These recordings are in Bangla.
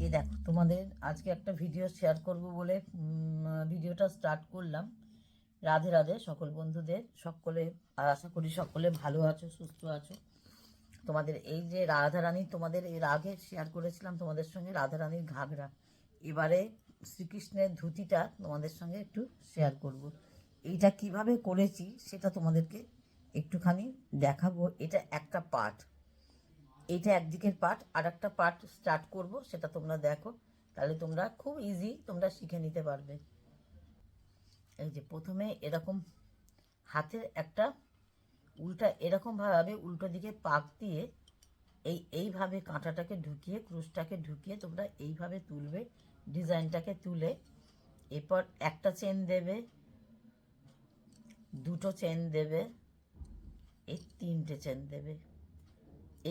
এই দেখো, তোমাদের আজকে একটা ভিডিও শেয়ার করব বলে ভিডিওটা স্টার্ট করলাম। রাধে রাধে সকল বন্ধুদের, সকলে আশা করি সকলে ভালো আছো, সুস্থ আছো। তোমাদের এই যে রাধারানী, তোমাদের এর আগে শেয়ার করেছিলাম তোমাদের সঙ্গে রাধারানীর ঘাগরা। এবারে শ্রীকৃষ্ণের ধুতিটা তোমাদের সঙ্গে একটু শেয়ার করব। এইটা কিভাবে করেছি সেটা তোমাদেরকে একটুখানি দেখাবো। এটা একটা পার্ট, এইটা একদিকের পার্ট, আর একটা পার্ট স্টার্ট করব, সেটা তোমরা দেখো। তাহলে তোমরা খুব ইজি তোমরা শিখে নিতে পারবে। এই যে প্রথমে এরকম হাতের একটা উল্টা এরকমভাবে উল্টো দিকে পাক দিয়ে এইভাবে কাঁটাটাকে ঢুকিয়ে, ক্রুশটাকে ঢুকিয়ে তোমরা এইভাবে তুলবে, ডিজাইনটাকে তুলে এরপর একটা চেন দেবে, দুটো চেন দেবে, এই তিনটে চেন দেবে।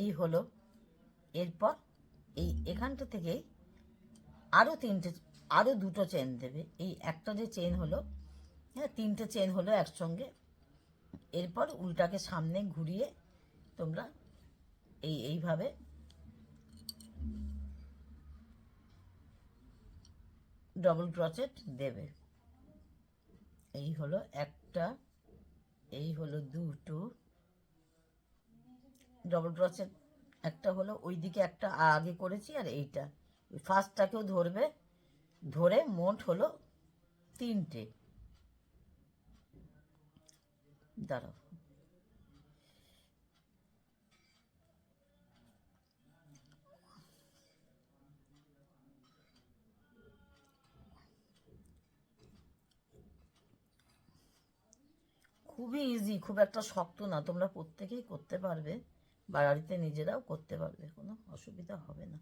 এই হলো। এরপর এখানটা থেকেই আরও দুটো চেন দেবে। এই একটা যে চেন হলো, হ্যাঁ, তিনটে চেন হলো একসঙ্গে। এরপর উল্টাকে সামনে ঘুরিয়ে তোমরা এইভাবে ডবল ক্রচেট দেবে। এই হলো একটা, এই হলো দুটো ডবল ক্রচেট। একটা হলো ওইদিকে একটা আগে করেছি, আর এইটা ফার্স্টটাকেও ধরবে, ধরে মোট হলো তিনটে। দাঁড়াও, খুবই ইজি, খুব একটা শক্ত না, তোমরা প্রত্যেকেই করতে পারবে, বাড়িতে নিজেরাও করতে পারবে, কোনো অসুবিধা হবে না।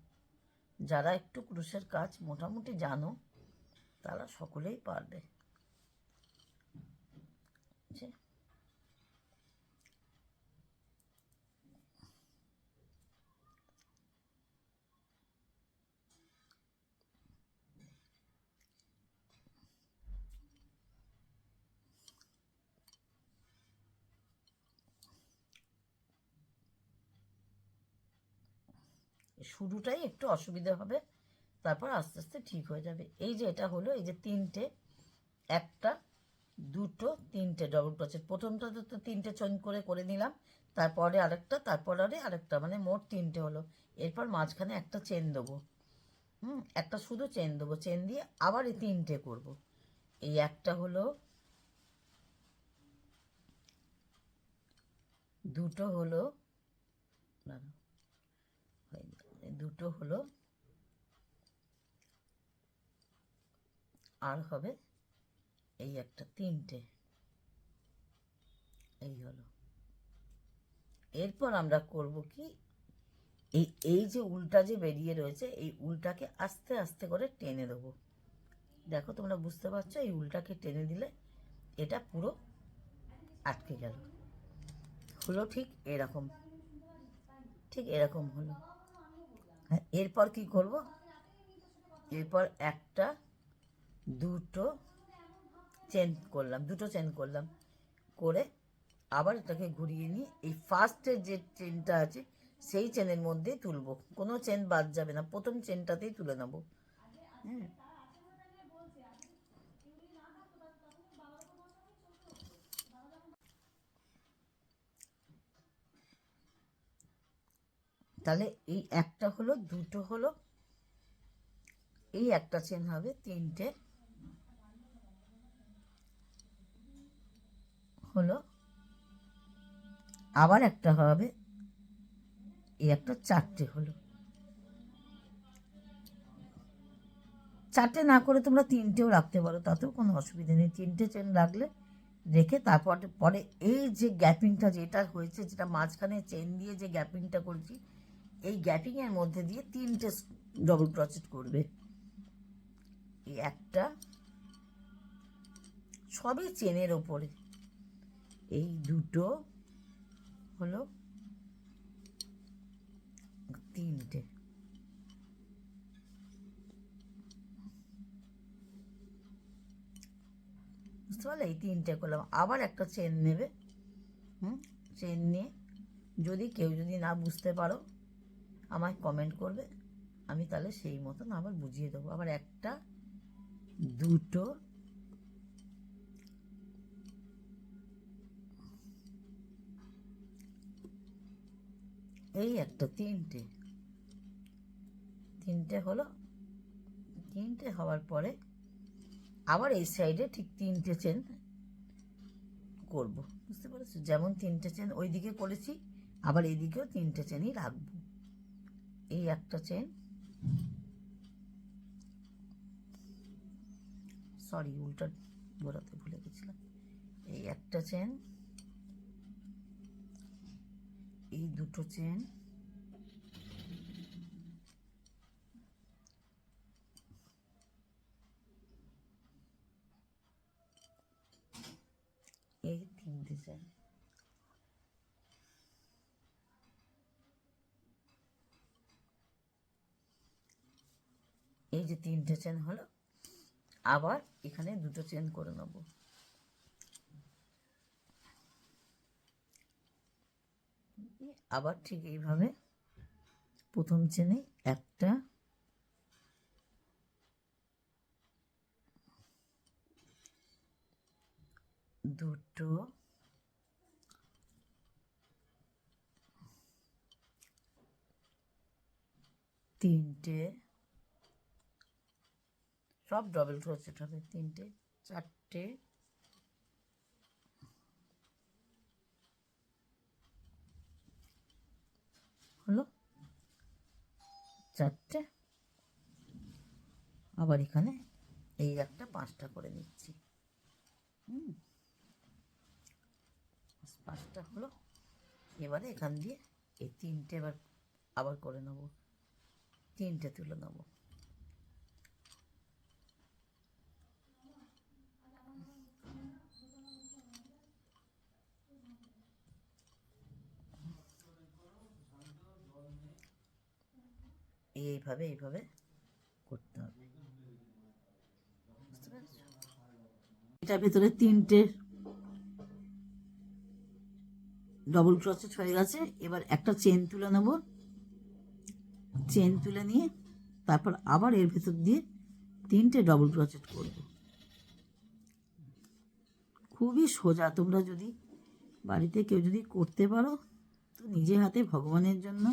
যারা একটু ক্রুশের কাজ মোটামুটি জানো তারা সকলেই পারবে। শুরুটাই একটু অসুবিধা হবে, তারপর আস্তে আস্তে ঠিক হয়ে যাবে। এই যে এটা হলো, এই যে তিনটে, একটা, দুটো, তিনটে ডবল ক্রোচেট। প্রথমটাতে তো তিনটে চেন করে করে নিলাম, তারপরে আরেকটা, তারপরে আরেকটা, মানে মোট তিনটে হলো। এরপর মাঝখানে একটা চেন দেবো, একটা শুধু চেন দেবো, চেন দিয়ে আবার এই তিনটে করব। এই একটা হলো, দুটো হলো, দুটো হলো, আর হবে এই একটা, তিনটে। এই হলো। এরপর আমরা করব কি, এই এই যে উল্টা যে বেরিয়ে রয়েছে, এই উল্টাকে আস্তে আস্তে করে টেনে দেবো। দেখো তোমরা বুঝতে পারছো, এই উল্টাকে টেনে দিলে এটা পুরো আটকে গেল। হলো ঠিক এরকম, ঠিক এরকম হলো। হ্যাঁ, এরপর কি করব, এরপর একটা, দুটো চেন করলাম, দুটো চেন করলাম, করে আবার এটাকে ঘুরিয়ে নিয়ে এই ফার্স্টের যে চেনটা আছে সেই চেনের মধ্যেই তুলব, কোনো চেন বাদ যাবে না, প্রথম চেনটাতেই তুলে নেব। হ্যাঁ, তাহলে এই একটা হলো, দুটো হলো, এই একটা চেন হবে, তিনটে হলো, আবার একটা হবে, এই একটা, চারটে হলো। চারটে না করে তোমরা তিনটেও রাখতে পারো, তাতেও কোনো অসুবিধা নেই। তিনটে চেন রাখলে, রেখে তারপর পরে এই যে গ্যাপিংটা যেটা হয়েছে, যেটা মাঝখানে চেন দিয়ে যে গ্যাপিংটা করেছি, এই গ্যাপিংয়ের মধ্যে দিয়ে তিনটে ডবল ক্রোচেট করবে। এই একটা, সবই চেনের ওপরে, এই দুটো হলো, তিনটে, বুঝতে পারলে, এই তিনটে করলাম। আবার একটা চেন নেবে, চেন নিয়ে যদি কেউ যদি না বুঝতে পারো আমায় কমেন্ট করবে, আমি তাহলে সেই মতন আবার বুঝিয়ে দেবো। আবার একটা, দুটো, এই একটা, তিনটে, তিনটে হলো। তিনটে হওয়ার পরে আবার এই সাইডে ঠিক তিনটে চেন করব, বুঝতে পেরেছো? যেমন তিনটে চেন ওই দিকে করেছি, আবার এইদিকেও তিনটে চেনই রাখবো। এই একটা চেন, সরি উল্টা বোলাতে ভুলে গেছিলাম। এই একটা চেন, এই দুটো চেন, এই তিনটে চেন, এই যে তিনটে চেন হলো। আবার এখানে দুটো চেন করে নেব। আবার ঠিক এইভাবে প্রথম চেনে একটা, দুটো, তিনটে, সব ডবল ক্রোচেট হবে। তিনটে, চারটে, হলো চারটে। আবার এখানে এই একটা পাঁচটা করে নিচ্ছি। পাঁচটা হলো। এবারে এখান দিয়ে এই তিনটে এবার আবার করে নেব, তিনটে তুলে নেব। এইভাবে এইভাবে করতে হবে, বুঝতে পেরেছ? এটার ভেতরে তিনটে ডবল ক্রোচেট হয়ে গেছে। এবার একটা চেন তুলে নেব, চেন তুলে নিয়ে তারপর আবার এর ভেতর দিয়ে তিনটে ডবল ক্রোচেট করব। খুবই সোজা। তোমরা যদি বাড়িতে কেউ যদি করতে পারো তো নিজে হাতে ভগবানের জন্য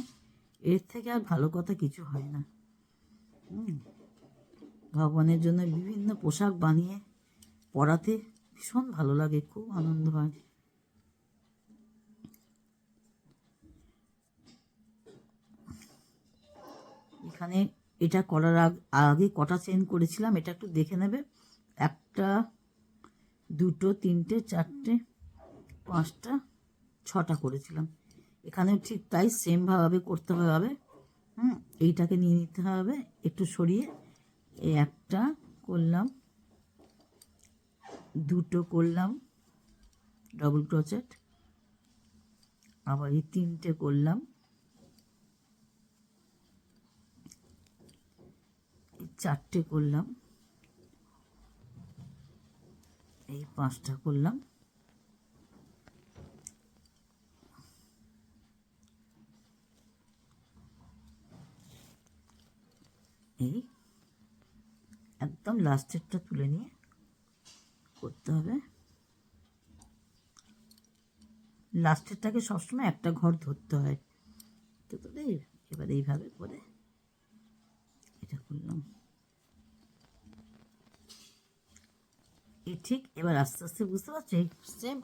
এর থেকে আর ভালো কথা কিছু হয় না। ভগবানের জন্য বিভিন্ন পোশাক বানিয়ে পরাতে ভীষণ ভালো লাগে, খুব আনন্দ হয়। এখানে এটা করার আগে কটা চেন করেছিলাম এটা একটু দেখে নেবে। একটা, দুটো, তিনটে, চারটে, পাঁচটা, ছটা করেছিলাম। এখানেও ঠিক তাই সেমভাবে করতে হবে। এইটাকে নিয়ে নিতে হবে একটু সরিয়ে। এই একটা করলাম, দুটো করলাম ডবল ক্রোচেট, আবার এই তিনটে করলাম, এই চারটে করলাম, এই পাঁচটা করলাম, এই একদম লাস্টেরটা তুলে নিয়ে করতে হবে। লাস্টেরটাকে সবসময় একটা ঘর ধরতে হয় তো তোদের। এবার এইভাবে করে এটা করলাম, এই ঠিক। এবার আস্তে আস্তে বুঝতে পারছো এই সেম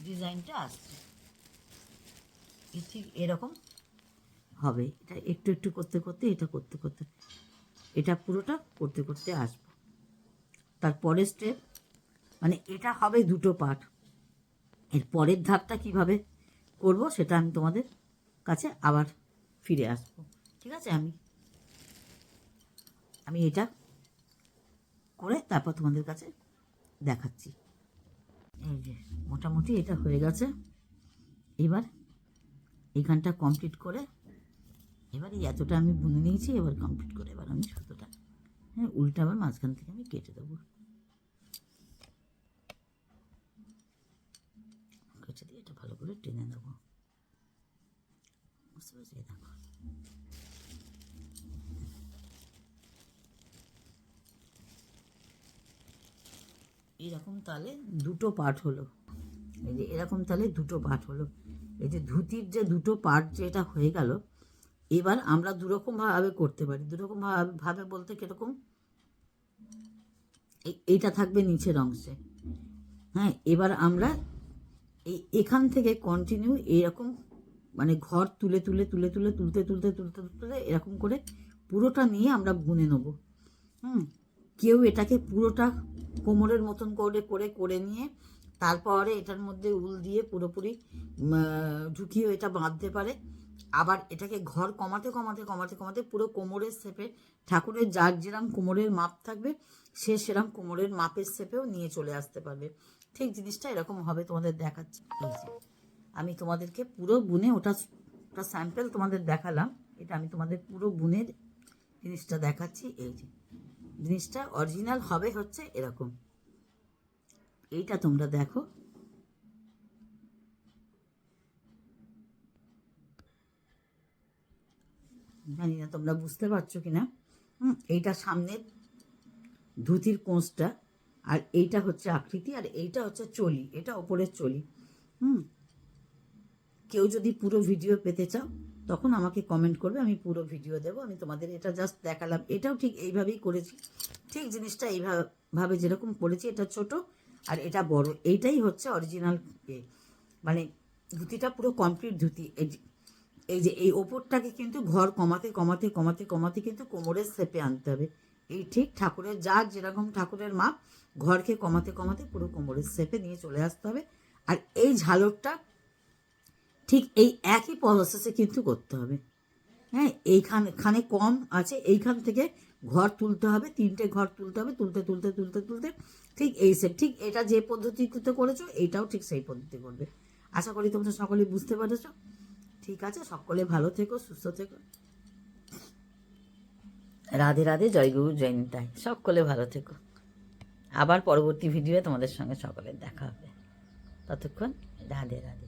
ডিজাইনটা আসছে, এই ঠিক এরকম হবে। এটা একটু একটু করতে করতে, এটা করতে করতে, এটা পুরোটা করতে করতে আসবো। তারপরের স্টেপ মানে এটা হবে দুটো পার্ট। এর পরের ধাপটা কিভাবে করব সেটা আমি তোমাদের কাছে আবার ফিরে আসবো, ঠিক আছে? আমি এটা করে তারপর তোমাদের কাছে দেখাচ্ছি। এই যে মোটামুটি এটা হয়ে গেছে। এবার এইখানটা কমপ্লিট করে, এবার এই এতটা আমি বুনে নিয়েছি। এবার কমপ্লিট করে এবার আমি সুতোটা উল্টা আবার মাঝখান থেকে আমি কেটে দেবো। কেটে দিয়ে এটা ভালো করে টেনে দেবো, বুঝতে পারছি? দেখো এরকম তালে দুটো পার্ট হলো, এই যে এরকম তালে দুটো পার্ট হলো। এই যে ধুতির যে দুটো পার্ট যেটা হয়ে গেল, এবার আমরা দুরকম ভাবে করতে পারি। দুরকম ভাবে বলতে কিরকম, এইটা থাকবে নিচের অংশে, হ্যাঁ। এবার আমরা এখান থেকে কন্টিনিউ এরকম মানে ঘর তুলে তুলে তুলে তুলে তুলতে তুলতে তুলতে তুলতে এরকম করে পুরোটা নিয়ে আমরা বুনে নেবো। কেউ এটাকে পুরোটা কোমরের মতন করে করে করে নিয়ে তারপরে এটার মধ্যে উল দিয়ে পুরোপুরি ঢুকিয়ে এটা বাঁধতে পারে। আবার এটাকে ঘর কমাতে কমাতে কমাতে কমাতে পুরো কোমরের শেপে, ঠাকুরের যার যেরকম কোমরের মাপ থাকবে সে সেরকম কোমরের মাপের শেপেও নিয়ে চলে আসতে পারবে। ঠিক জিনিসটা এরকম হবে, তোমাদের দেখাচ্ছি। আমি তোমাদেরকে পুরো বুনে ওটা স্যাম্পল তোমাদের দেখালাম, এটা আমি তোমাদের পুরো বুনের জিনিসটা দেখাচ্ছি। এই যে জিনিসটা অরিজিনাল হবে হচ্ছে এরকম, এইটা তোমরা দেখো। জানি না তোমরা বুঝতে পারছো কিনা। এইটা সামনের ধুতির কোঁচটা, আর এইটা হচ্ছে আকৃতি, আর এইটা হচ্ছে চলি, এটা ওপরের চলি। কেউ যদি পুরো ভিডিও পেতে চাও তখন আমাকে কমেন্ট করবে, আমি পুরো ভিডিও দেবো। আমি তোমাদের এটা জাস্ট দেখালাম, এটাও ঠিক এইভাবেই করেছি। ঠিক জিনিসটা এইভাবে যেরকম করেছি, এটা ছোট আর এটা বড়, এইটাই হচ্ছে অরিজিনাল। মানে ধুতিটা পুরো কমপ্লিট ধুতি। এই যে এই ওপরটাকে কিন্তু ঘর কমাতে কমাতে কমাতে কমাতে কিন্তু কোমরের শেপে আনতে হবে। এই ঠিক ঠাকুরের যার যেরকম ঠাকুরের মাপ, ঘরকে কমাতে কমাতে পুরো কোমরের শেপে নিয়ে চলে আসতে হবে। আর এই ঝালরটা ঠিক এই একই প্রসেসে কিন্তু করতে হবে, হ্যাঁ। এইখানে কম আছে, এইখান থেকে ঘর তুলতে হবে, 3টে ঘর তুলতে হবে, তুলতে তুলতে তুলতে তুলতে ঠিক এই সেট, ঠিক এটা যে পদ্ধতিতে করেছো এইটাও ঠিক সেই পদ্ধতি করবে। আশা করি তোমরা সকলেই বুঝতে পেরেছো। ঠিক আছে, সকলে ভালো থেকো, সুস্থ থেকো। রাধে রাধে, জয় গুরু, জয় নিতাই। সকলে ভালো থেকো। আবার পরবর্তী ভিডিওয়ে তোমাদের সঙ্গে সকলের দেখা হবে। ততক্ষণ রাধে রাধে।